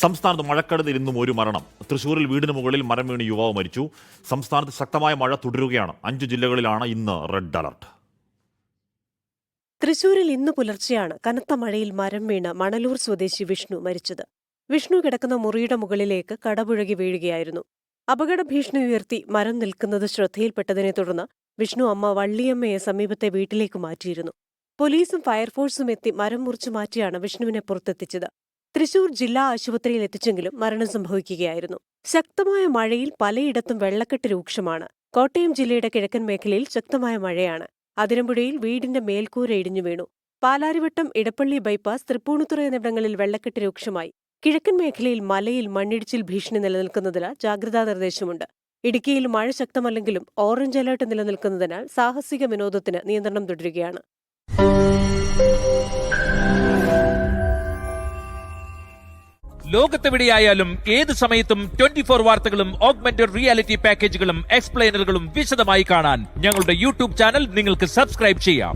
സംസ്ഥാനത്ത് മഴക്കെടുതിയിൽ ഇന്നും ഒരു മരണം. തൃശൂരിൽ വീടിന് മുകളിൽ മരം വീണ് യുവാവ് മരിച്ചു. സംസ്ഥാനത്ത് ശക്തമായ മഴ തുടരുകയാണ്. 5 ജില്ലകളിലാണ് ഇന്ന് റെഡ് അലർട്ട്. തൃശൂരിൽ ഇന്ന് പുലർച്ചെയാണ് കനത്ത മഴയിൽ മരം വീണ് മണലൂർ സ്വദേശി വിഷ്ണു മരിച്ചത്. വിഷ്ണു കിടക്കുന്ന മുറിയുടെ മുകളിലേക്ക് കടപുഴകി വീഴുകയായിരുന്നു. അപകട ഭീഷണി ഉയർത്തി മരം നിൽക്കുന്നത് ശ്രദ്ധയിൽപ്പെട്ടതിനെ തുടർന്ന് വിഷ്ണു അമ്മ വള്ളിയമ്മയെ സമീപത്തെ വീട്ടിലേക്ക് മാറ്റിയിരുന്നു. പോലീസും ഫയർഫോഴ്സും എത്തി മരം മുറിച്ചു മാറ്റിയാണ് വിഷ്ണുവിനെ പുറത്തെത്തിച്ചത്. തൃശൂർ ജില്ലാ ആശുപത്രിയിൽ എത്തിച്ചെങ്കിലും മരണം സംഭവിക്കുകയായിരുന്നു. ശക്തമായ മഴയിൽ പലയിടത്തും വെള്ളക്കെട്ട് രൂക്ഷമാണ്. കോട്ടയം ജില്ലയുടെ കിഴക്കൻ മേഖലയിൽ ശക്തമായ മഴയാണ്. അതിരമ്പുഴയിൽ വീടിന്റെ മേൽക്കൂര ഇടിഞ്ഞു വീണു. പാലാരിവട്ടം, ഇടപ്പള്ളി ബൈപ്പാസ്, തൃപ്പൂണിത്തുറ എന്നിവിടങ്ങളിൽ വെള്ളക്കെട്ട് രൂക്ഷമായി. കിഴക്കൻ മേഖലയിൽ മലയിൽ മണ്ണിടിച്ചിൽ ഭീഷണി നിലനിൽക്കുന്നതിനാൽ ജാഗ്രതാ നിർദ്ദേശമുണ്ട്. ഇടുക്കിയിൽ മഴ ശക്തമല്ലെങ്കിലും ഓറഞ്ച് അലർട്ട് നിലനിൽക്കുന്നതിനാൽ സാഹസിക വിനോദത്തിന് നിയന്ത്രണം തുടരുകയാണ്. ലോകത്തെവിടെയായാലും ഏത് സമയത്തും 24 വാർത്തകളും ഓഗ്മെന്റഡ് റിയാലിറ്റി പാക്കേജുകളും എക്സ്പ്ലെയിനറുകളും വിശദമായി കാണാൻ ഞങ്ങളുടെ യൂട്യൂബ് ചാനൽ നിങ്ങൾക്ക് സബ്സ്ക്രൈബ് ചെയ്യാം.